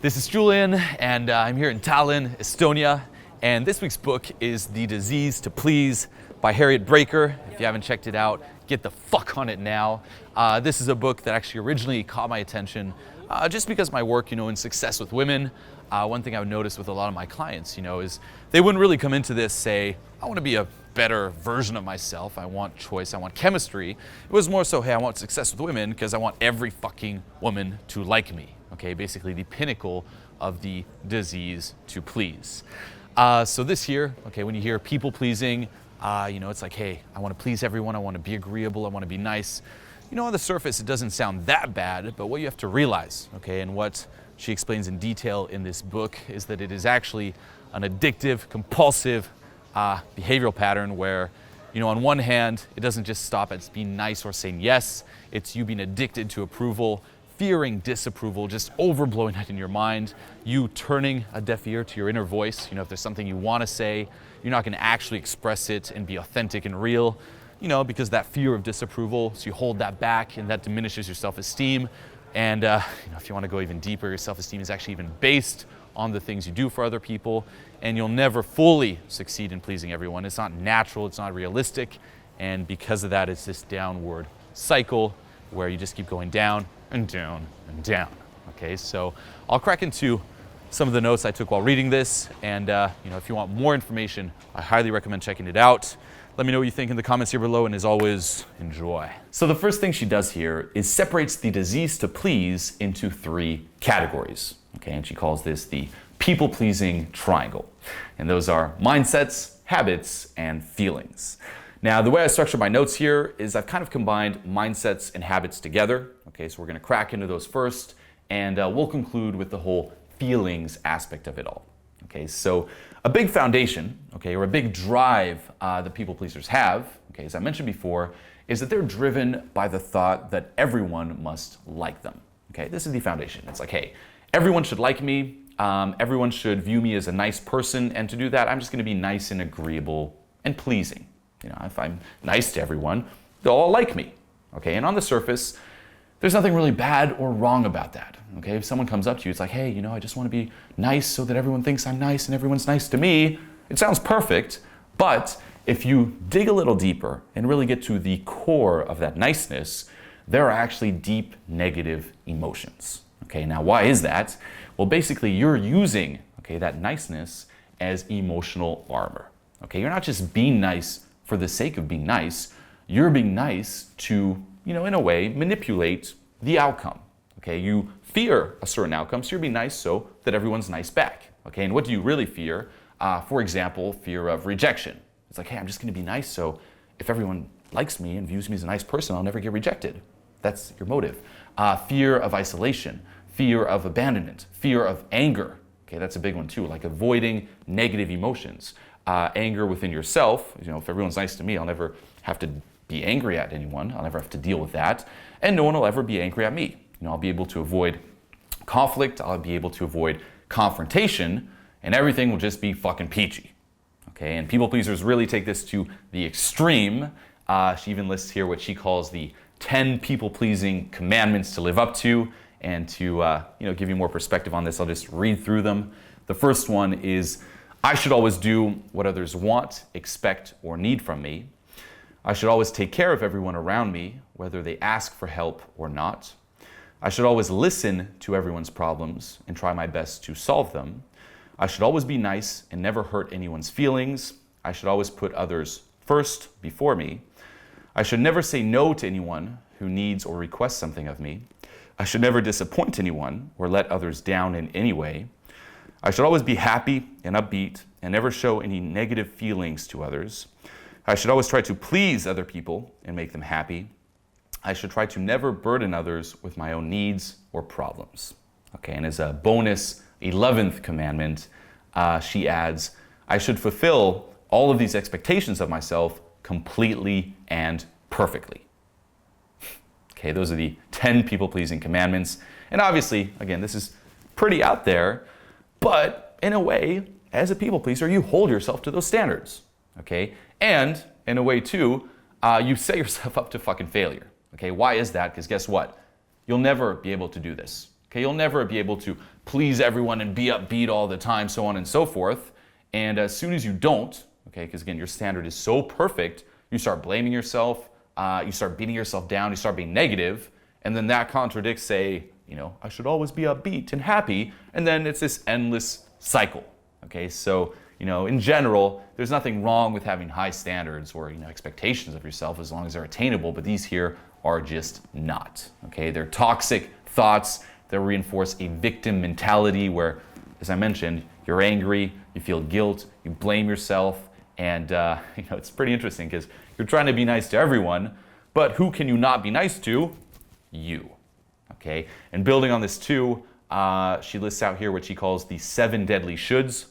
This is Julian, and I'm here in Tallinn, Estonia, and this week's book is The Disease to Please by Harriet Braiker. If you haven't checked it out, get the fuck on it now. This is a book that actually originally caught my attention just because of my work, in success with women. One thing I would notice with a lot of my clients, is they wouldn't really come into this say, I want to be a better version of myself. I want choice. I want chemistry. It was more so, hey, I want success with women because I want every fucking woman to like me. Okay, basically the pinnacle of the disease to please. So this here, okay, when you hear people pleasing, it's like, hey, I want to please everyone. I want to be agreeable. I want to be nice. On the surface, it doesn't sound that bad, but what you have to realize, okay, and what she explains in detail in this book is that it is actually an addictive, compulsive behavioral pattern where, on one hand, it doesn't just stop at being nice or saying yes. It's you being addicted to approval, fearing disapproval, just overblowing it in your mind, you turning a deaf ear to your inner voice. If there's something you want to say, you're not going to actually express it and be authentic and real, because that fear of disapproval, so you hold that back and that diminishes your self-esteem. And if you want to go even deeper, your self-esteem is actually even based on the things you do for other people, and you'll never fully succeed in pleasing everyone. It's not natural, it's not realistic, and because of that, it's this downward cycle where you just keep going down and down and down. Okay, so I'll crack into some of the notes I took while reading this, and if you want more information, I highly recommend checking it out. Let me know what you think in the comments here below, and as always, enjoy. So the first thing she does here is separates the disease to please into 3 categories. Okay, and she calls this the people-pleasing triangle. And those are mindsets, habits, and feelings. Now, the way I structure my notes here is I've kind of combined mindsets and habits together. Okay, so we're going to crack into those first, and we'll conclude with the whole feelings aspect of it all. Okay, so a big foundation, okay, or a big drive that people pleasers have, okay, as I mentioned before, is that they're driven by the thought that everyone must like them. Okay, this is the foundation. It's like, hey, everyone should like me. Everyone should view me as a nice person, and to do that, I'm just going to be nice and agreeable and pleasing. If I'm nice to everyone, they'll all like me. Okay, and on the surface, there's nothing really bad or wrong about that. Okay, if someone comes up to you, it's like, hey, I just want to be nice so that everyone thinks I'm nice and everyone's nice to me. It sounds perfect, but if you dig a little deeper and really get to the core of that niceness, there are actually deep negative emotions. Okay, now why is that? Well, basically you're using, okay, that niceness as emotional armor. Okay, you're not just being nice for the sake of being nice. You're being nice to, in a way, manipulate the outcome. Okay, you fear a certain outcome, so you're being nice so that everyone's nice back. Okay, and what do you really fear? For example, fear of rejection. It's like, hey, I'm just going to be nice so if everyone likes me and views me as a nice person, I'll never get rejected. That's your motive. Fear of isolation, fear of abandonment, fear of anger. Okay, that's a big one too, like avoiding negative emotions. Anger within yourself, if everyone's nice to me, I'll never have to be angry at anyone. I'll never have to deal with that. And no one will ever be angry at me. I'll be able to avoid conflict. I'll be able to avoid confrontation, and everything will just be fucking peachy. Okay, and people pleasers really take this to the extreme. She even lists here what she calls the 10 people-pleasing commandments to live up to. And to give you more perspective on this, I'll just read through them. The first one is, I should always do what others want, expect, or need from me. I should always take care of everyone around me, whether they ask for help or not. I should always listen to everyone's problems and try my best to solve them. I should always be nice and never hurt anyone's feelings. I should always put others first before me. I should never say no to anyone who needs or requests something of me. I should never disappoint anyone or let others down in any way. I should always be happy and upbeat and never show any negative feelings to others. I should always try to please other people and make them happy. I should try to never burden others with my own needs or problems. Okay, and as a bonus 11th commandment, she adds, I should fulfill all of these expectations of myself completely and perfectly. Okay, those are the 10 people-pleasing commandments. And obviously, again, this is pretty out there, but in a way, as a people pleaser, you hold yourself to those standards. Okay, and in a way too, you set yourself up to fucking failure. Okay, why is that? Because guess what? You'll never be able to do this. Okay, you'll never be able to please everyone and be upbeat all the time, so on and so forth. And as soon as you don't, okay, because again, your standard is so perfect, you start blaming yourself, you start beating yourself down, you start being negative, and then that contradicts, say, I should always be upbeat and happy, and then it's this endless cycle. Okay, so in general, there's nothing wrong with having high standards or expectations of yourself as long as they're attainable, but these here are just not. Okay, they're toxic thoughts that reinforce a victim mentality where, as I mentioned, you're angry, you feel guilt, you blame yourself, and it's pretty interesting because you're trying to be nice to everyone, but who can you not be nice to? You. Okay, and building on this too, she lists out here what she calls the 7 deadly shoulds.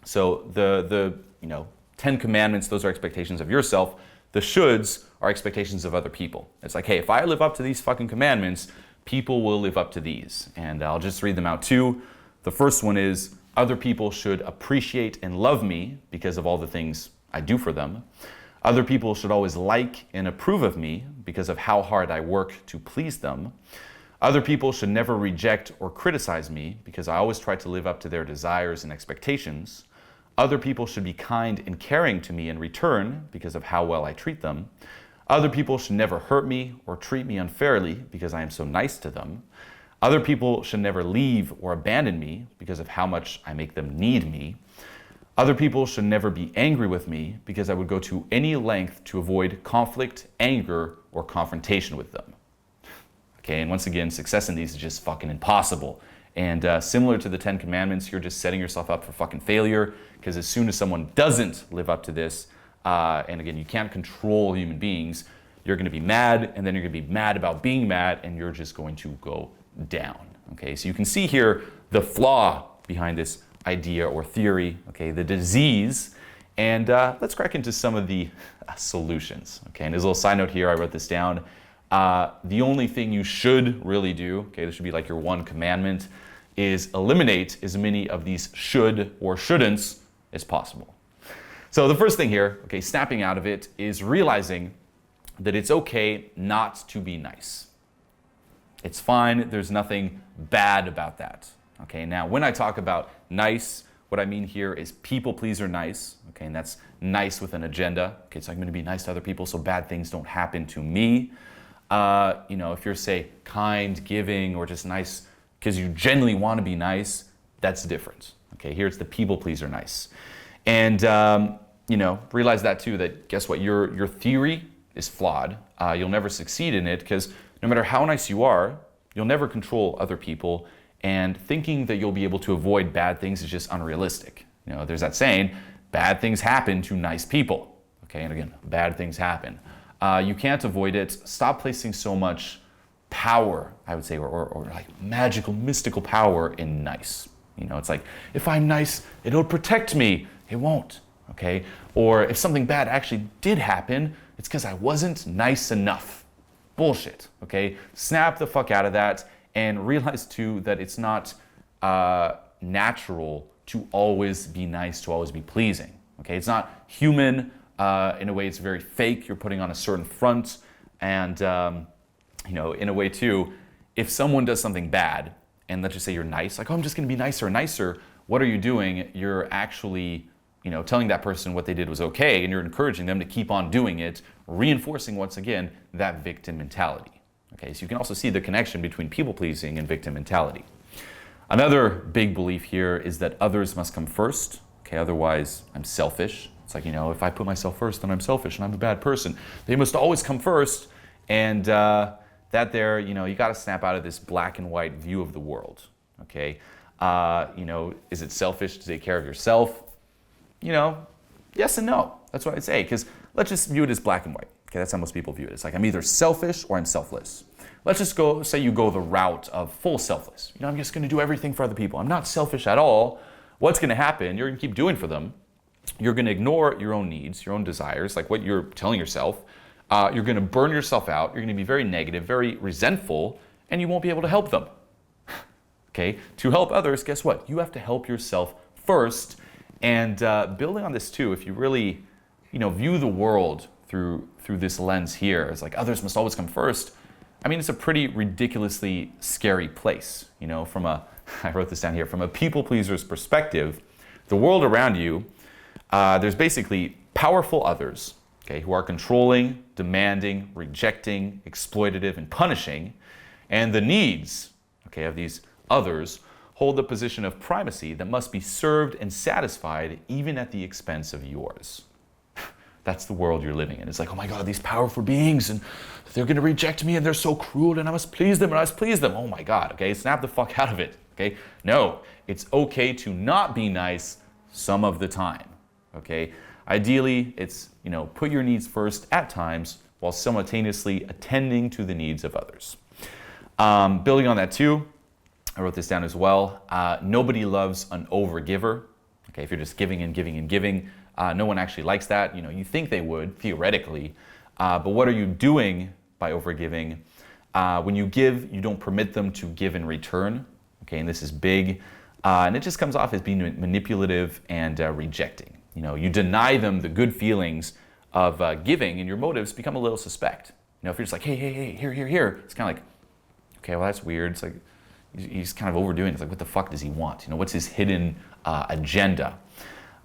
So the 10 commandments, those are expectations of yourself. The shoulds are expectations of other people. It's like, hey, if I live up to these fucking commandments, people will live up to these. And I'll just read them out too. The first one is, other people should appreciate and love me because of all the things I do for them. Other people should always like and approve of me because of how hard I work to please them. Other people should never reject or criticize me because I always try to live up to their desires and expectations. Other people should be kind and caring to me in return because of how well I treat them. Other people should never hurt me or treat me unfairly because I am so nice to them. Other people should never leave or abandon me because of how much I make them need me. Other people should never be angry with me because I would go to any length to avoid conflict, anger, or confrontation with them. Okay, and once again, success in these is just fucking impossible. And similar to the 10 commandments, you're just setting yourself up for fucking failure because as soon as someone doesn't live up to this, and again, you can't control human beings, you're going to be mad, and then you're going to be mad about being mad, and you're just going to go down. Okay, so you can see here the flaw behind this idea or theory, okay, the disease, and let's crack into some of the solutions. Okay, and as a little side note here, I wrote this down. The only thing you should really do, okay, this should be like your one commandment, is eliminate as many of these should or shouldn'ts as possible. So the first thing here, okay, snapping out of it, is realizing that it's okay not to be nice. It's fine, there's nothing bad about that. Okay, now when I talk about nice, what I mean here is people pleaser nice, okay, and that's nice with an agenda. Okay, so I'm going to be nice to other people so bad things don't happen to me. If you're, say, kind, giving, or just nice because you genuinely want to be nice, that's different. Okay, here it's the people pleaser nice. And, realize that too, that guess what, your theory is flawed. You'll never succeed in it because no matter how nice you are, you'll never control other people. And thinking that you'll be able to avoid bad things is just unrealistic. There's that saying, bad things happen to nice people. Okay, and again, bad things happen. You can't avoid it. Stop placing so much power, I would say, or like magical, mystical power in nice. It's like, if I'm nice, it'll protect me. It won't, okay? Or if something bad actually did happen, it's because I wasn't nice enough. Bullshit, okay? Snap the fuck out of that and realize too that it's not natural to always be nice, to always be pleasing, okay? It's not human. In a way, it's very fake. You're putting on a certain front. And, in a way, too, if someone does something bad, and let's just say you're nice, like, oh, I'm just going to be nicer and nicer, what are you doing? You're actually, telling that person what they did was okay, and you're encouraging them to keep on doing it, reinforcing, once again, that victim mentality. Okay, so you can also see the connection between people-pleasing and victim mentality. Another big belief here is that others must come first. Okay, otherwise, I'm selfish. It's like, if I put myself first, then I'm selfish and I'm a bad person. They must always come first. And you got to snap out of this black and white view of the world. Okay, is it selfish to take care of yourself? Yes and no. That's what I'd say. Because let's just view it as black and white. Okay, that's how most people view it. It's like I'm either selfish or I'm selfless. Let's just say you go the route of full selfless. I'm just going to do everything for other people. I'm not selfish at all. What's going to happen? You're going to keep doing for them. You're going to ignore your own needs, your own desires, like what you're telling yourself. You're going to burn yourself out. You're going to be very negative, very resentful, and you won't be able to help them. Okay? To help others, guess what? You have to help yourself first. And building on this too, if you really, view the world through this lens here, it's like others must always come first. I mean, it's a pretty ridiculously scary place. You know, from a, I wrote this down here, from a people pleaser's perspective, the world around you, there's basically powerful others, okay, who are controlling, demanding, rejecting, exploitative, and punishing, and the needs, okay, of these others hold the position of primacy that must be served and satisfied even at the expense of yours. That's the world you're living in. It's like, oh my God, these powerful beings, and they're going to reject me, and they're so cruel, and I must please them, and I must please them. Oh my God, okay, snap the fuck out of it, okay? No, it's okay to not be nice some of the time, okay? Ideally, it's, you know, put your needs first at times while simultaneously attending to the needs of others. Building on that too, I wrote this down as well. Nobody loves an overgiver. Okay, if you're just giving and giving and giving, no one actually likes that. You know, you think they would theoretically, but what are you doing by overgiving? When you give, you don't permit them to give in return. Okay, and this is big, and it just comes off as being manipulative and rejecting. You know, you deny them the good feelings of giving, and your motives become a little suspect. You know, if you're just like, hey, hey, hey, here, it's kind of like, okay, well that's weird. It's like, he's kind of overdoing it. It's like, what the fuck does he want? You know, what's his hidden agenda?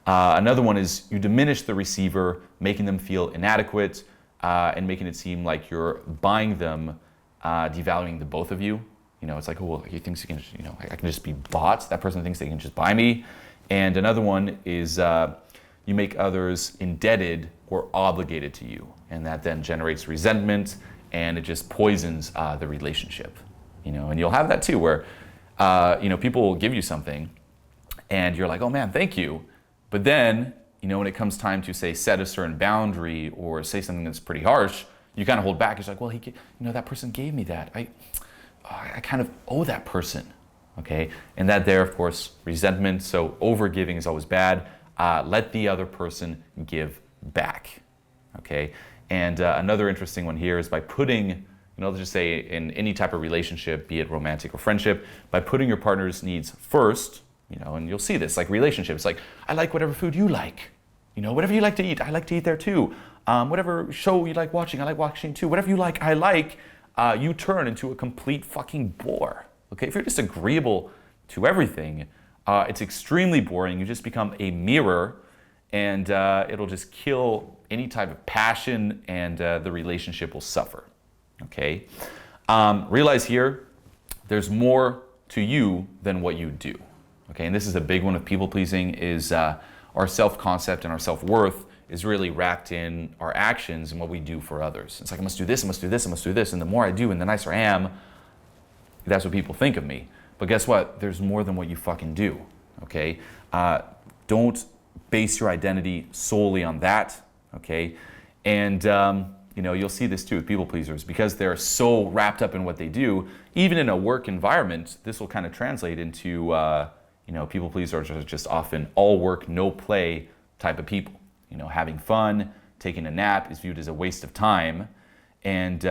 Another one is you diminish the receiver, making them feel inadequate and making it seem like you're buying them, devaluing the both of you. You know, it's like, oh, well, he thinks he can, you know, I can just be bought. That person thinks they can just buy me. And another one is you make others indebted or obligated to you. And that then generates resentment, and it just poisons the relationship. You know, and you'll have that too, where you know, people will give you something, and you're like, oh man, thank you. But then, you know, when it comes time to say set a certain boundary or say something that's pretty harsh, you kind of hold back. It's like, well, you know, that person gave me that. I kind of owe that person, okay? And that there, of course, resentment. So overgiving is always bad. Let the other person give back, okay? And another interesting one here is by putting, you know, let's just say in any type of relationship, be it romantic or friendship, by putting your partner's needs first, you know, and you'll see this, like relationships, like, I like whatever food you like. You know, whatever you like to eat, I like to eat there too. Whatever show you like watching, I like watching too. Whatever you like, I like, you turn into a complete fucking bore. Okay, if you're just agreeable to everything, it's extremely boring. You just become a mirror, and it'll just kill any type of passion, and the relationship will suffer. Okay, realize here, there's more to you than what you do. Okay, and this is a big one of people pleasing, is our self-concept and our self-worth is really wrapped in our actions and what we do for others. It's like, I must do this, I must do this, I must do this, and the more I do and the nicer I am, that's what people think of me. But guess what? There's more than what you fucking do, okay? Don't base your identity solely on that, okay? And you know, you'll see this too with people pleasers, because they're so wrapped up in what they do. Even in a work environment, this will kind of translate into, you know, people pleasers are just often all work, no play type of people. You know, having fun, taking a nap is viewed as a waste of time. And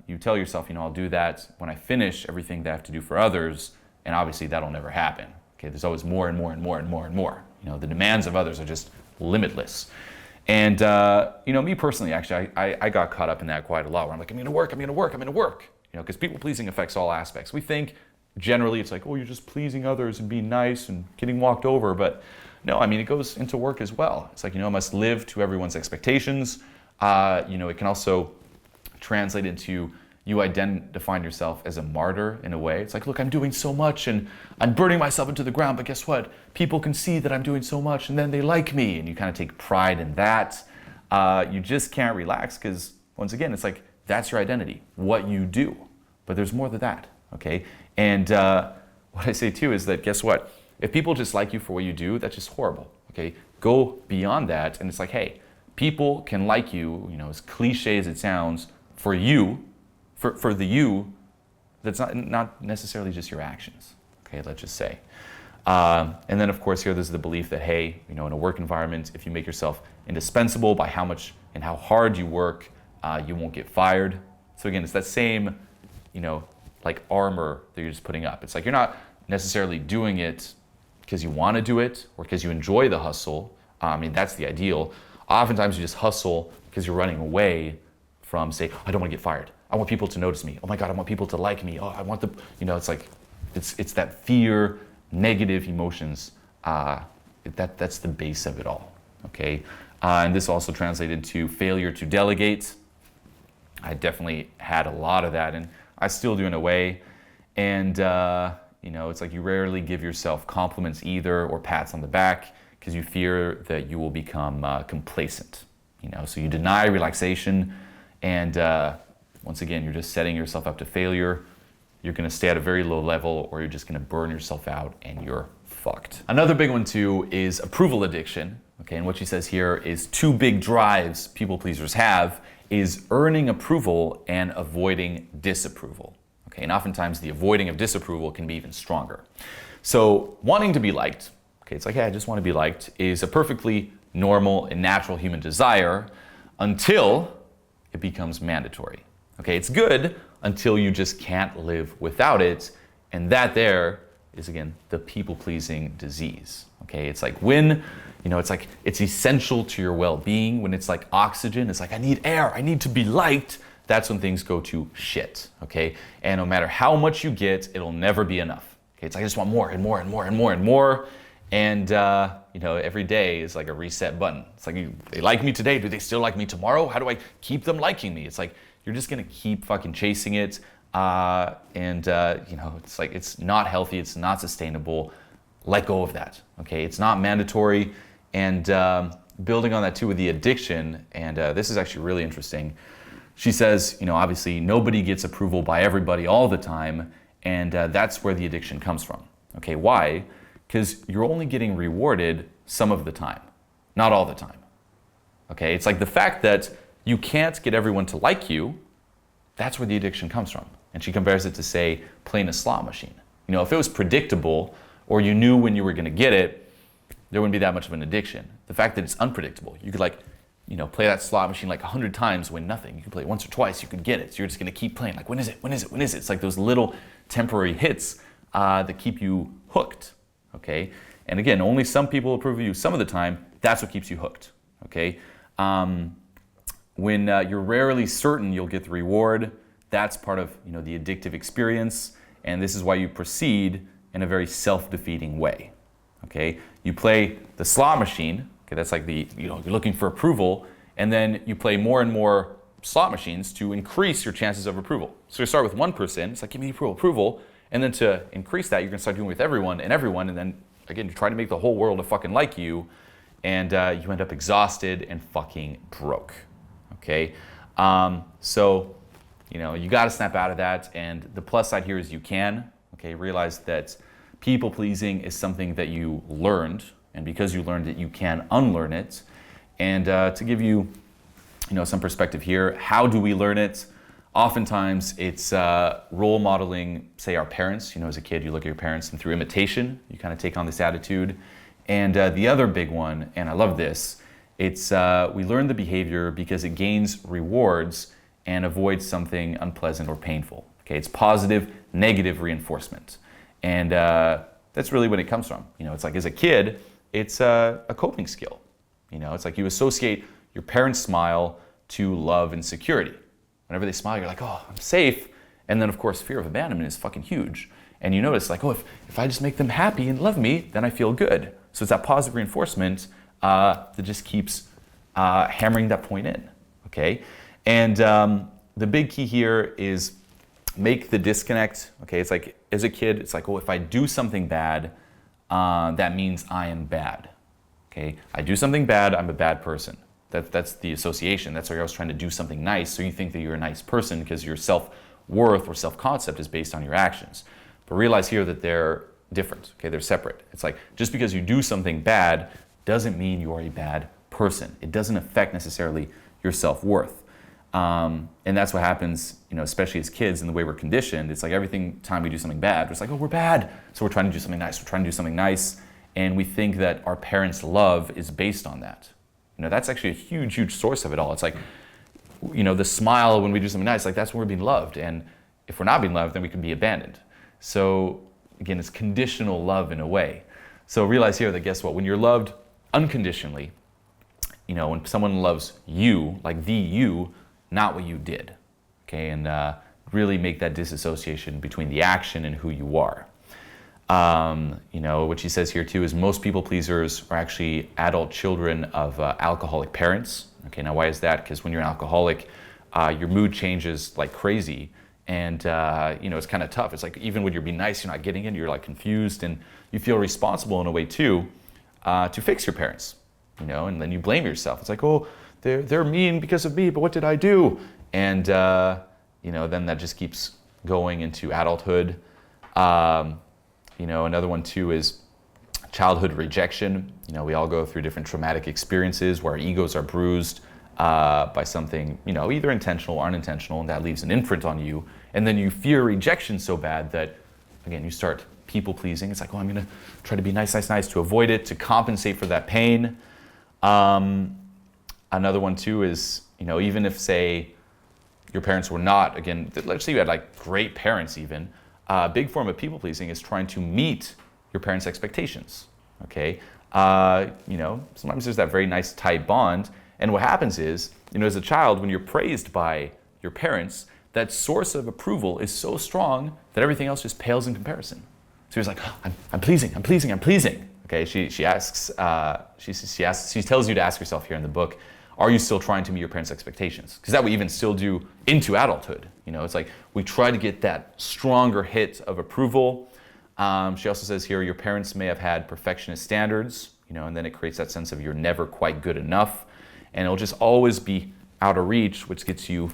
you tell yourself, you know, I'll do that when I finish everything that I have to do for others. And obviously that'll never happen. Okay, there's always more and more and more and more and more. You know, the demands of others are just limitless. And, you know, me personally, actually, I got caught up in that quite a lot, where I'm like, I'm gonna work. You know, because people pleasing affects all aspects. We think generally it's like, oh, you're just pleasing others and being nice and getting walked over. But no, I mean, it goes into work as well. It's like, you know, I must live to everyone's expectations. You know, it can also translate into you identifying yourself as a martyr in a way. It's like, look, I'm doing so much and I'm burning myself into the ground, but guess what? People can see that I'm doing so much and then they like me, and you kind of take pride in that. You just can't relax, because once again, it's like, that's your identity, what you do. But there's more than that, okay? And what I say too is that, guess what? If people just like you for what you do, that's just horrible, okay? Go beyond that, and it's like, hey, people can like you, you know, as cliche as it sounds, for you, for the you, that's not necessarily just your actions, okay, let's just say. And then of course here, there's the belief that, hey, you know, in a work environment, if you make yourself indispensable by how much and how hard you work, you won't get fired. So again, it's that same, you know, like armor that you're just putting up. It's like, you're not necessarily doing it because you want to do it or because you enjoy the hustle. I mean, that's the ideal. Oftentimes you just hustle because you're running away from, say, I don't want to get fired. I want people to notice me. Oh my God, I want people to like me. Oh, I want the, it's like, it's that fear, negative emotions. That's the base of it all, okay? And this also translated to failure to delegate. I definitely had a lot of that, and I still do in a way. And, it's like you rarely give yourself compliments either or pats on the back because you fear that you will become complacent, So you deny relaxation, and once again, you're just setting yourself up to failure. You're gonna stay at a very low level, or you're just gonna burn yourself out and you're fucked. Another big one too is approval addiction. Okay, and what she says here is 2 big drives people pleasers have is earning approval and avoiding disapproval. Okay, and oftentimes the avoiding of disapproval can be even stronger. So wanting to be liked, okay, it's like, hey, I just want to be liked, is a perfectly normal and natural human desire until it becomes mandatory. Okay, it's good until you just can't live without it, and that there is, again, the people-pleasing disease. Okay, it's like when, it's essential to your well-being, when it's like oxygen, it's like, I need air, I need to be liked, that's when things go to shit, okay? And no matter how much you get, it'll never be enough. Okay, it's like, I just want more and more and more and more and more, and every day is like a reset button. It's like, they like me today, do they still like me tomorrow? How do I keep them liking me? It's like, you're just gonna keep fucking chasing it, it's like, it's not healthy, it's not sustainable. Let go of that, okay? It's not mandatory. And building on that too with the addiction, and this is actually really interesting. She says, obviously nobody gets approval by everybody all the time, and that's where the addiction comes from. Okay, why? Because you're only getting rewarded some of the time, not all the time. Okay, it's like the fact that you can't get everyone to like you, that's where the addiction comes from. And she compares it to, say, playing a slot machine. If it was predictable, or you knew when you were gonna get it, there wouldn't be that much of an addiction. The fact that it's unpredictable, you could play that slot machine like 100 times, win nothing. You can play it once or twice, you can get it. So you're just gonna keep playing, like, when is it, when is it, when is it? It's like those little temporary hits that keep you hooked, okay? And again, only some people approve of you some of the time, that's what keeps you hooked, okay? When you're rarely certain you'll get the reward, that's part of the addictive experience, and this is why you proceed in a very self-defeating way, okay? You play the slot machine, okay, that's like you're looking for approval, and then you play more and more slot machines to increase your chances of approval. So you start with one person, it's like, give me approval, and then to increase that, you're gonna start doing it with everyone, and then, again, you try to make the whole world to fucking like you, and you end up exhausted and fucking broke, okay? So, you gotta snap out of that, and the plus side here is you can, okay? Realize that people-pleasing is something that you learned, and because you learned it, you can unlearn it. And to give you, some perspective here, how do we learn it? Oftentimes, it's role modeling, say, our parents. As a kid, you look at your parents, and through imitation, you kind of take on this attitude. And the other big one, and I love this, it's we learn the behavior because it gains rewards and avoids something unpleasant or painful. Okay, it's positive, negative reinforcement. And that's really what it comes from. It's like as a kid, it's a coping skill. It's like you associate your parents' smile to love and security. Whenever they smile, you're like, oh, I'm safe. And then, of course, fear of abandonment is fucking huge. And you notice, like, oh, if I just make them happy and love me, then I feel good. So it's that positive reinforcement that just keeps hammering that point in, okay? And the big key here is make the disconnect, okay? It's like, as a kid, it's like, oh, if I do something bad, that means I am bad, okay? I do something bad, I'm a bad person. That's the association. That's why you're always trying to do something nice, so you think that you're a nice person because your self-worth or self-concept is based on your actions. But realize here that they're different, okay? They're separate. It's like, just because you do something bad doesn't mean you're a bad person. It doesn't affect necessarily your self-worth. And that's what happens, especially as kids, in the way we're conditioned. It's like every time we do something bad, it's like, oh, we're bad. So we're trying to do something nice. We're trying to do something nice. And we think that our parents' love is based on that. That's actually a huge, huge source of it all. It's like, the smile when we do something nice, like that's when we're being loved. And if we're not being loved, then we can be abandoned. So again, it's conditional love in a way. So realize here that, guess what? When you're loved unconditionally, when someone loves you, like the you, not what you did. okay, and really make that disassociation between the action and who you are. What she says here too is most people pleasers are actually adult children of alcoholic parents. Okay, now why is that? Because when you're an alcoholic, your mood changes like crazy, and it's kind of tough. It's like even when you're being nice, you're not getting it. You're like confused, and you feel responsible in a way too to fix your parents. And then you blame yourself. It's like, oh, they're mean because of me, but what did I do? And then that just keeps going into adulthood. Another one too is childhood rejection. We all go through different traumatic experiences where our egos are bruised by something, either intentional or unintentional, and that leaves an imprint on you. And then you fear rejection so bad that, again, you start people pleasing. It's like, oh, I'm gonna try to be nice to avoid it, to compensate for that pain. Another one too is, even if, say, your parents were not, again, let's say you had like great parents even, a big form of people pleasing is trying to meet your parents' expectations, okay? Sometimes there's that very nice tight bond, and what happens is, as a child, when you're praised by your parents, that source of approval is so strong that everything else just pales in comparison. So he's like, oh, I'm pleasing. Okay, she asks, she tells you to ask yourself here in the book, are you still trying to meet your parents' expectations? Because that we even still do into adulthood. It's like we try to get that stronger hit of approval. She also says here, your parents may have had perfectionist standards, and then it creates that sense of you're never quite good enough, and it'll just always be out of reach, which gets you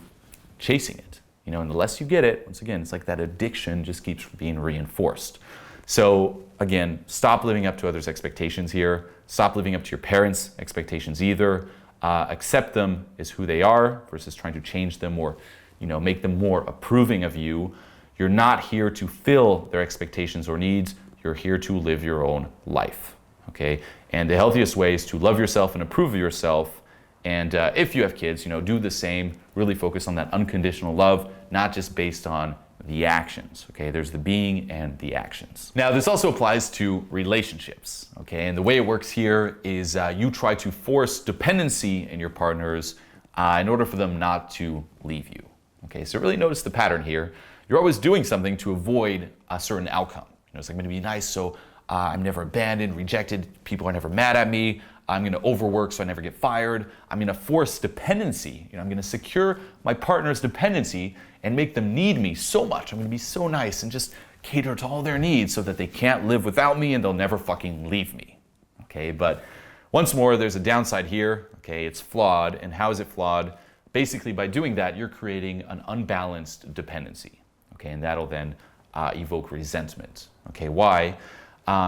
chasing it. And the less you get it, once again, it's like that addiction just keeps being reinforced. So again, stop living up to others' expectations here. Stop living up to your parents' expectations either. Accept them as who they are versus trying to change them or make them more approving of you. You're not here to fill their expectations or needs. You're here to live your own life, okay? And the healthiest way is to love yourself and approve of yourself. And if you have kids, do the same. Really focus on that unconditional love, not just based on the actions, okay? There's the being and the actions. Now, this also applies to relationships, okay? And the way it works here is you try to force dependency in your partners in order for them not to leave you, okay? So really notice the pattern here. You're always doing something to avoid a certain outcome. It's like, I'm gonna be nice so I'm never abandoned, rejected, people are never mad at me. I'm gonna overwork so I never get fired. I'm gonna force dependency. I'm gonna secure my partner's dependency and make them need me so much. I'm gonna be so nice and just cater to all their needs so that they can't live without me and they'll never fucking leave me, okay? But once more, there's a downside here, okay? It's flawed, and how is it flawed? Basically, by doing that, you're creating an unbalanced dependency, okay? And that'll then evoke resentment, okay? Why?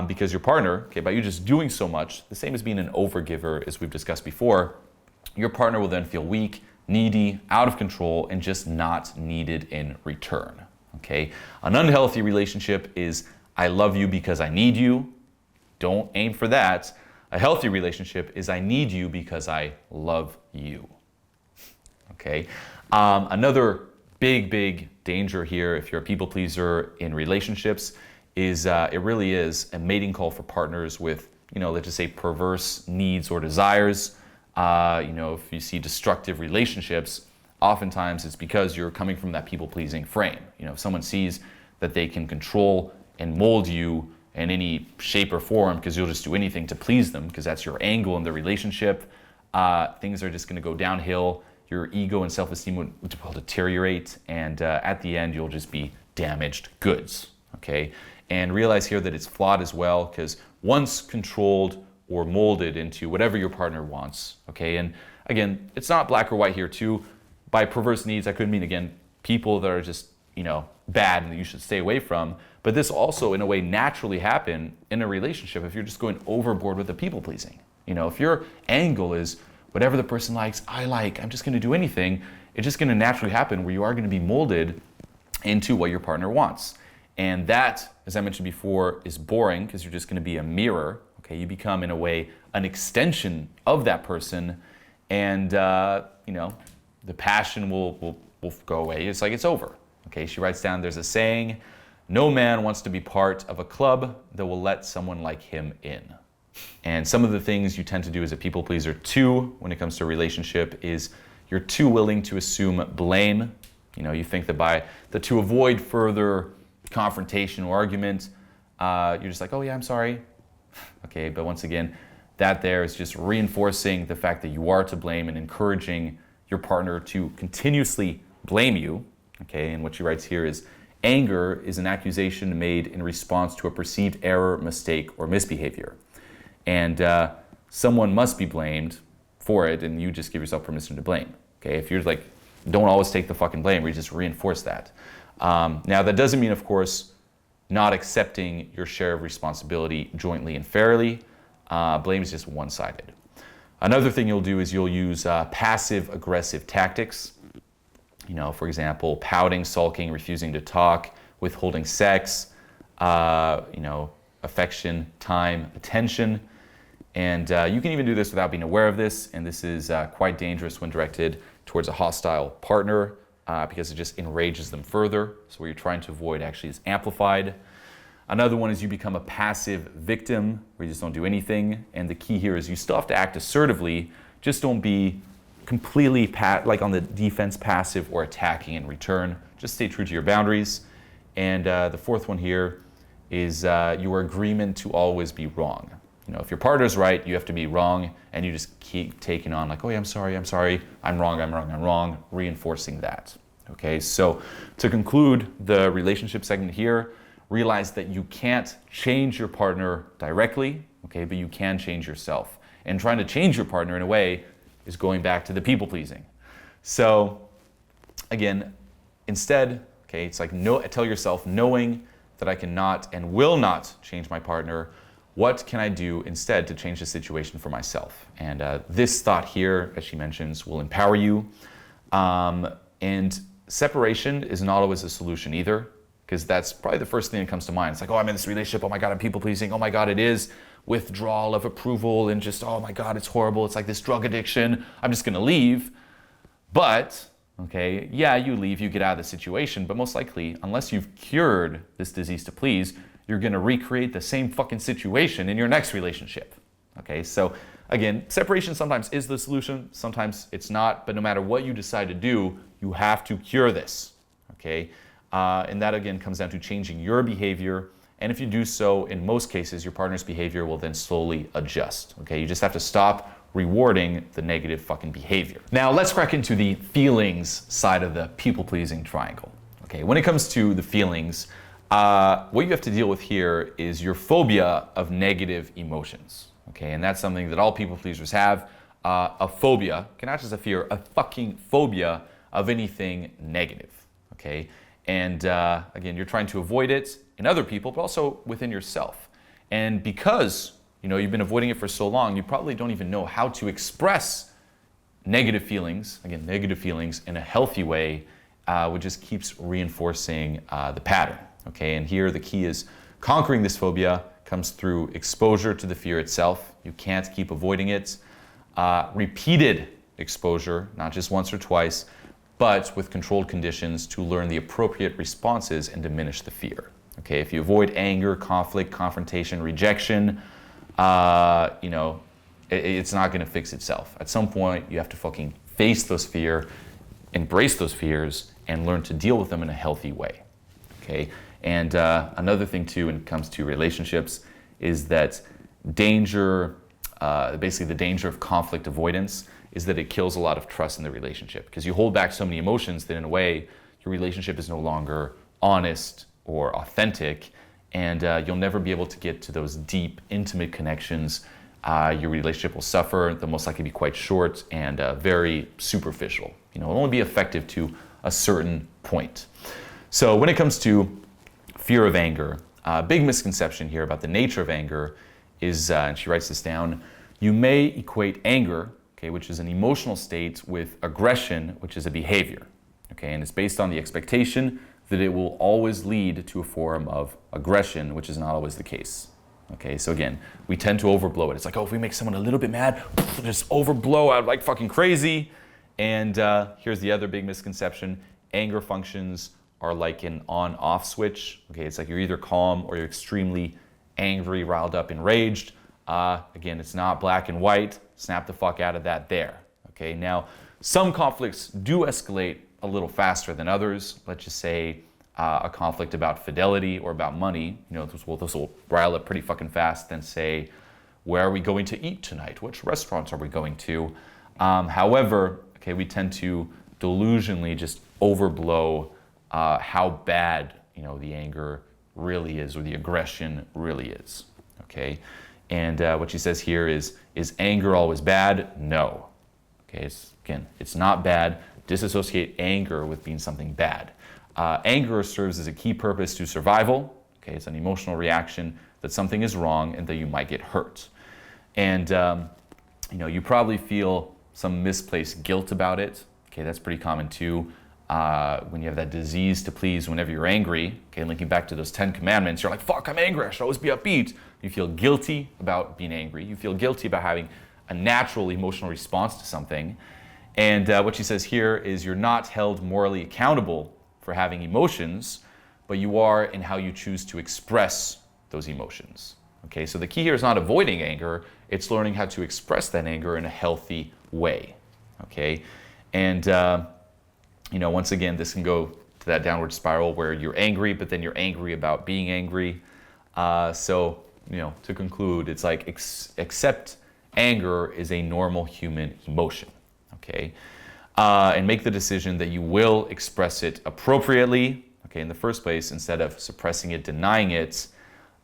Because your partner, okay, by you just doing so much, the same as being an overgiver, as we've discussed before, your partner will then feel weak, needy, out of control, and just not needed in return, okay? An unhealthy relationship is, I love you because I need you. Don't aim for that. A healthy relationship is, I need you because I love you, okay? Another big danger here, if you're a people pleaser in relationships, is it really is a mating call for partners with, let's just say perverse needs or desires. If you see destructive relationships, oftentimes it's because you're coming from that people-pleasing frame. If someone sees that they can control and mold you in any shape or form because you'll just do anything to please them because that's your angle in the relationship, things are just going to go downhill. Your ego and self-esteem will deteriorate, and at the end, you'll just be damaged goods, okay? And realize here that it's flawed as well, because once controlled or molded into whatever your partner wants, okay? And again, it's not black or white here too. By perverse needs, I could mean, again, people that are just, bad and that you should stay away from. But this also, in a way, naturally happen in a relationship if you're just going overboard with the people pleasing. If your angle is whatever the person likes, I like, I'm just gonna do anything, it's just gonna naturally happen where you are gonna be molded into what your partner wants. And that, as I mentioned before, is boring because you're just going to be a mirror. Okay, you become in a way an extension of that person, and the passion will go away. It's like it's over. Okay, she writes down. There's a saying: "No man wants to be part of a club that will let someone like him in." And some of the things you tend to do as a people pleaser too, when it comes to a relationship, is you're too willing to assume blame. You think that to avoid further confrontation or argument, you're just like, oh yeah, I'm sorry. Okay, but once again, that there is just reinforcing the fact that you are to blame and encouraging your partner to continuously blame you. Okay, and what she writes here is, anger is an accusation made in response to a perceived error, mistake, or misbehavior. And someone must be blamed for it, and you just give yourself permission to blame. Okay, if you're like, don't always take the fucking blame, we just reinforce that. Now, that doesn't mean, of course, not accepting your share of responsibility jointly and fairly. Blame is just one-sided. Another thing you'll do is you'll use passive-aggressive tactics. For example, pouting, sulking, refusing to talk, withholding sex, affection, time, attention. And you can even do this without being aware of this, and this is quite dangerous when directed towards a hostile partner because it just enrages them further. So what you're trying to avoid actually is amplified. Another one is you become a passive victim, where you just don't do anything. And the key here is you still have to act assertively, just don't be completely like on the defense, passive, or attacking in return. Just stay true to your boundaries. And the fourth one here is your agreement to always be wrong. If your partner's right, you have to be wrong, and you just keep taking on like, oh yeah, I'm sorry, I'm wrong, reinforcing that. Okay, so to conclude the relationship segment here, realize that you can't change your partner directly, okay, but you can change yourself. And trying to change your partner in a way is going back to the people pleasing. So again, instead, okay, it's like tell yourself, knowing that I cannot and will not change my partner, what can I do instead to change the situation for myself? And this thought here, as she mentions, will empower you. And separation is not always a solution either, because that's probably the first thing that comes to mind. It's like, oh, I'm in this relationship, oh my God, I'm people pleasing, oh my God, it is withdrawal of approval, and just, oh my God, it's horrible, it's like this drug addiction, I'm just gonna leave. But, okay, yeah, you leave, you get out of the situation, but most likely, unless you've cured this disease to please, you're gonna recreate the same fucking situation in your next relationship. Okay, so again, separation sometimes is the solution, sometimes it's not, but no matter what you decide to do, you have to cure this, okay? And that again comes down to changing your behavior. And if you do so, in most cases, your partner's behavior will then slowly adjust. Okay, you just have to stop rewarding the negative fucking behavior. Now let's crack into the feelings side of the people-pleasing triangle. Okay, when it comes to the feelings, what you have to deal with here is your phobia of negative emotions. Okay, and that's something that all people-pleasers have. A phobia, not just a fear, a fucking phobia of anything negative. Okay. And again, you're trying to avoid it in other people, but also within yourself. And because you've been avoiding it for so long, you probably don't even know how to express negative feelings, again, negative feelings in a healthy way, which just keeps reinforcing the pattern. Okay, and here the key is conquering this phobia comes through exposure to the fear itself. You can't keep avoiding it. Repeated exposure, not just once or twice, but with controlled conditions to learn the appropriate responses and diminish the fear. Okay, if you avoid anger, conflict, confrontation, rejection, it's not gonna fix itself. At some point, you have to fucking face those fears, embrace those fears, and learn to deal with them in a healthy way. Okay, and another thing too, when it comes to relationships, is that danger, basically the danger of conflict avoidance, is that it kills a lot of trust in the relationship, because you hold back so many emotions that in a way your relationship is no longer honest or authentic, and you'll never be able to get to those deep, intimate connections. Your relationship will suffer. They'll most likely be quite short and very superficial. It'll only be effective to a certain point. So when it comes to fear of anger, a big misconception here about the nature of anger is, and she writes this down, you may equate anger, okay, which is an emotional state, with aggression, which is a behavior. Okay, and it's based on the expectation that it will always lead to a form of aggression, which is not always the case. Okay, so again, we tend to overblow it. It's like, oh, if we make someone a little bit mad, just overblow out like fucking crazy. And here's the other big misconception. Anger functions are like an on-off switch. Okay, it's like you're either calm or you're extremely angry, riled up, enraged. Again, it's not black and white. Snap the fuck out of that there. Okay, now some conflicts do escalate a little faster than others. Let's just say a conflict about fidelity or about money. This will rile up pretty fucking fast than say, where are we going to eat tonight? Which restaurants are we going to? However, okay, we tend to delusionally just overblow how bad the anger really is, or the aggression really is. Okay, and what she says here is anger always bad? No. Okay, it's not bad. Disassociate anger with being something bad. Anger serves as a key purpose to survival. Okay, it's an emotional reaction that something is wrong and that you might get hurt. And you probably feel some misplaced guilt about it. Okay, that's pretty common too. When you have that disease to please whenever you're angry, okay, linking back to those 10 commandments, you're like, fuck, I'm angry, I should always be upbeat. You feel guilty about being angry. You feel guilty about having a natural emotional response to something. And what she says here is you're not held morally accountable for having emotions, but you are in how you choose to express those emotions. Okay, so the key here is not avoiding anger, it's learning how to express that anger in a healthy way. Okay, and once again, this can go to that downward spiral where you're angry, but then you're angry about being angry. So to conclude, it's like accept anger is a normal human emotion. Okay, and make the decision that you will express it appropriately. Okay, in the first place, instead of suppressing it, denying it,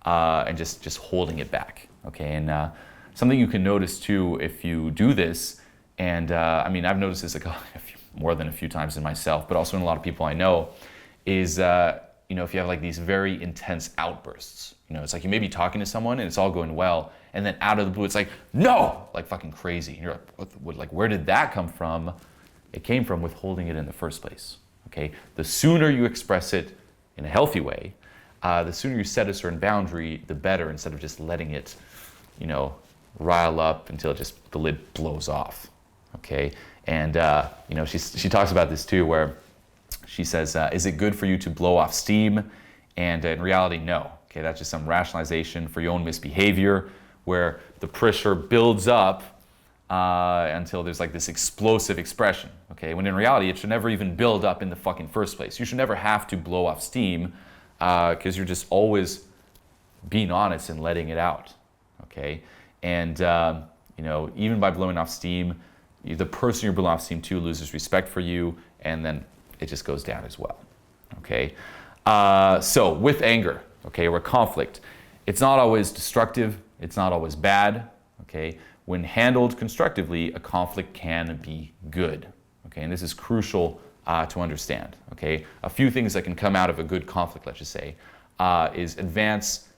and just holding it back. Okay, and something you can notice too if you do this, and I've noticed this more than a few times in myself, but also in a lot of people I know, is if you have like these very intense outbursts. It's like you may be talking to someone and it's all going well, and then out of the blue it's like, no, like fucking crazy. And you're like, where did that come from? It came from withholding it in the first place. Okay, the sooner you express it in a healthy way, the sooner you set a certain boundary, the better, instead of just letting it, rile up until the lid blows off. Okay, and she talks about this too, where she says, is it good for you to blow off steam? And in reality, no. Okay, that's just some rationalization for your own misbehavior, where the pressure builds up until there's like this explosive expression. Okay, when in reality, it should never even build up in the fucking first place. You should never have to blow off steam, because you're just always being honest and letting it out. Okay, and even by blowing off steam, the person you're blowing off steam to loses respect for you, and then it just goes down as well. Okay, so with anger, okay, or conflict, it's not always destructive, it's not always bad. Okay, when handled constructively, a conflict can be good. Okay, and this is crucial to understand. Okay, a few things that can come out of a good conflict, let's just say, is advanced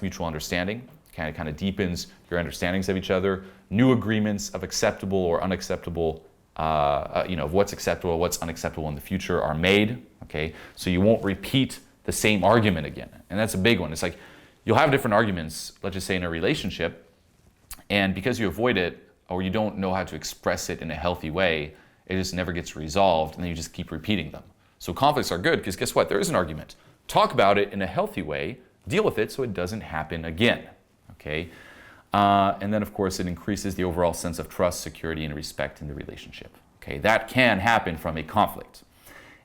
mutual understanding. Kind of deepens your understandings of each other. New agreements of acceptable or unacceptable, of what's acceptable, what's unacceptable in the future are made. Okay, so you won't repeat the same argument again, and that's a big one. It's like you'll have different arguments, let's just say in a relationship, and because you avoid it or you don't know how to express it in a healthy way, it just never gets resolved, and then you just keep repeating them. So conflicts are good because guess what? There is an argument. Talk about it in a healthy way, deal with it so it doesn't happen again. Okay, and then of course it increases the overall sense of trust, security, and respect in the relationship. Okay, that can happen from a conflict.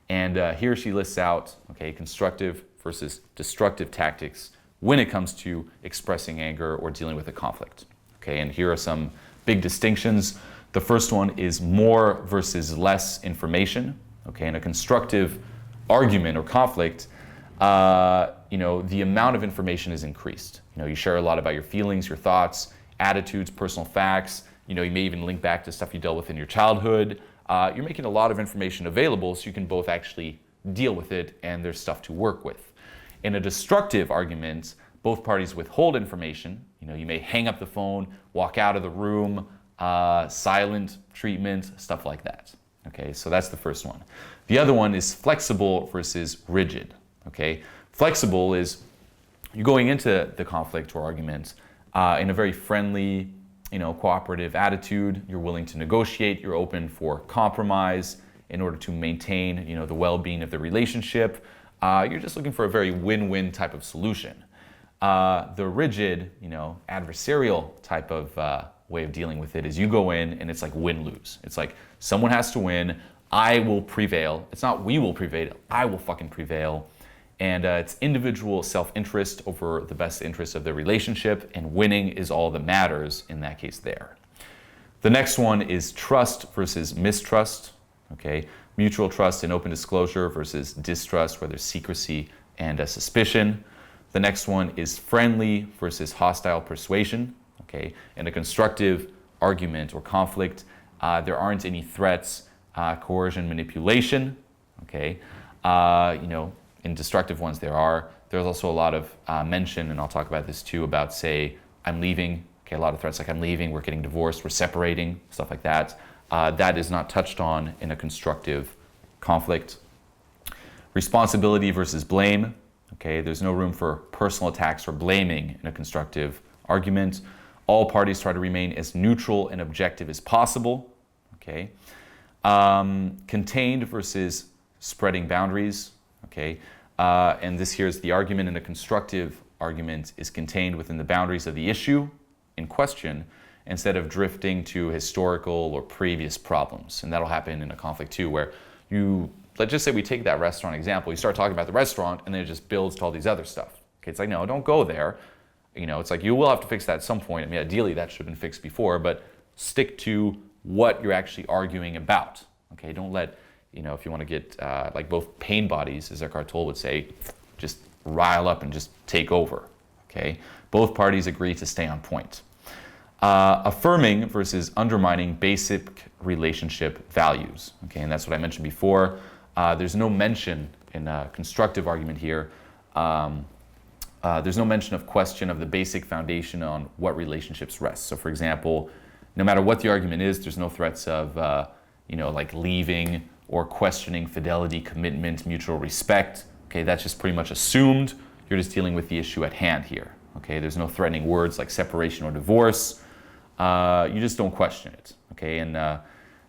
And here she lists out, okay, constructive versus destructive tactics when it comes to expressing anger or dealing with a conflict. Okay, and here are some big distinctions. The first one is more versus less information. Okay, in a constructive argument or conflict, the amount of information is increased. You share a lot about your feelings, your thoughts, attitudes, personal facts. You may even link back to stuff you dealt with in your childhood. You're making a lot of information available so you can both actually deal with it and there's stuff to work with. In a destructive argument, both parties withhold information. You may hang up the phone, walk out of the room, silent treatment, stuff like that. Okay, so that's the first one. The other one is flexible versus rigid. Okay, flexible is you're going into the conflict or argument in a very friendly, cooperative attitude. You're willing to negotiate. You're open for compromise in order to maintain, the well-being of the relationship. You're just looking for a very win-win type of solution. The rigid, adversarial type of way of dealing with it is you go in and it's like win-lose. It's like someone has to win. I will prevail. It's not we will prevail, I will fucking prevail. And it's individual self-interest over the best interest of the relationship, and winning is all that matters in that case there. The next one is trust versus mistrust, okay? Mutual trust and open disclosure versus distrust, where there's secrecy and suspicion. The next one is friendly versus hostile persuasion, okay? In a constructive argument or conflict, there aren't any threats, coercion, manipulation, okay? In destructive ones there are. There's also a lot of mention, and I'll talk about this too, about say, I'm leaving, okay, a lot of threats like I'm leaving, we're getting divorced, we're separating, stuff like that. That is not touched on in a constructive conflict. Responsibility versus blame, okay, there's no room for personal attacks or blaming in a constructive argument. All parties try to remain as neutral and objective as possible, okay. Contained versus spreading boundaries, okay. And this here is the argument in a constructive argument is contained within the boundaries of the issue in question instead of drifting to historical or previous problems. And that'll happen in a conflict too, where let's just say we take that restaurant example, you start talking about the restaurant and then it just builds to all these other stuff. Okay, it's like, no, don't go there. It's like you will have to fix that at some point. I mean, ideally that should have been fixed before, but stick to what you're actually arguing about. Okay, don't let, if you want to get, like both pain bodies, as Eckhart Tolle would say, just rile up and just take over, okay? Both parties agree to stay on point. Affirming versus undermining basic relationship values, okay? And that's what I mentioned before. There's no mention in a constructive argument here. There's no mention of question of the basic foundation on what relationships rest. So for example, no matter what the argument is, there's no threats of, like leaving or questioning fidelity, commitment, mutual respect. Okay, that's just pretty much assumed. You're just dealing with the issue at hand here. Okay, there's no threatening words like separation or divorce. You just don't question it. Okay, and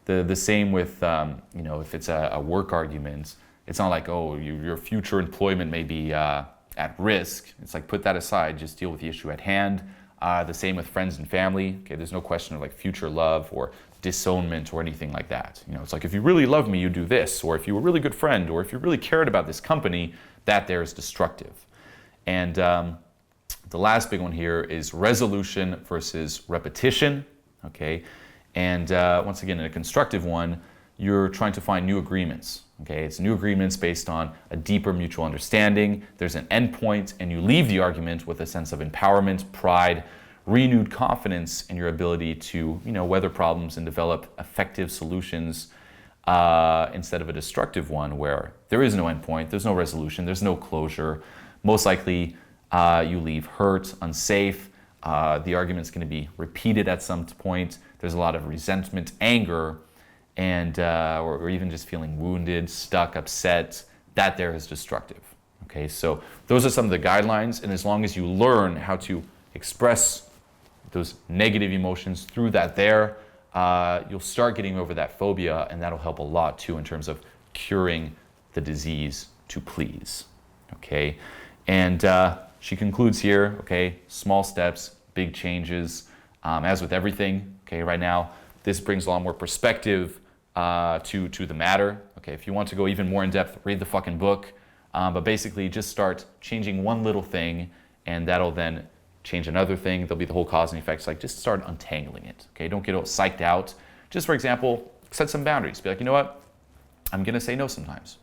the same with, if it's a work argument, it's not like, oh, your future employment may be at risk. It's like, put that aside, just deal with the issue at hand. The same with friends and family. Okay, there's no question of like future love or disownment or anything like that. It's like, if you really love me, you do this, or if you were a really good friend, or if you really cared about this company, that there is destructive. And the last big one here is resolution versus repetition, okay? And once again, in a constructive one, you're trying to find new agreements, okay? It's new agreements based on a deeper mutual understanding. There's an endpoint, and you leave the argument with a sense of empowerment, pride, renewed confidence in your ability to, weather problems and develop effective solutions instead of a destructive one where there is no endpoint, there's no resolution, there's no closure. Most likely you leave hurt, unsafe. The argument's going to be repeated at some point. There's a lot of resentment, anger, and or even just feeling wounded, stuck, upset. That there is destructive. Okay, so those are some of the guidelines, and as long as you learn how to express those negative emotions through that there, you'll start getting over that phobia, and that'll help a lot too in terms of curing the disease to please. Okay, and she concludes here, okay, small steps, big changes. As with everything, okay, right now, this brings a lot more perspective to the matter. Okay, if you want to go even more in depth, read the fucking book, but basically just start changing one little thing, and that'll then change another thing. There'll be the whole cause and effects. Like, just start untangling it. Okay, don't get all psyched out. Just for example, set some boundaries. Be like, you know what? I'm gonna say no sometimes.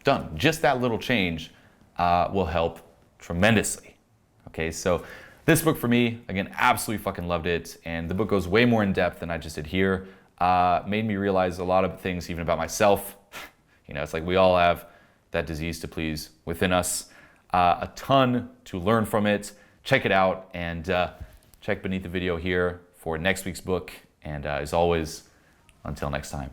Done. Just that little change will help tremendously. Okay, so this book for me, again, absolutely fucking loved it, and the book goes way more in depth than I just did here. Made me realize a lot of things even about myself. It's like we all have that disease to please within us. A ton to learn from it. Check it out, and check beneath the video here for next week's book. And as always, until next time.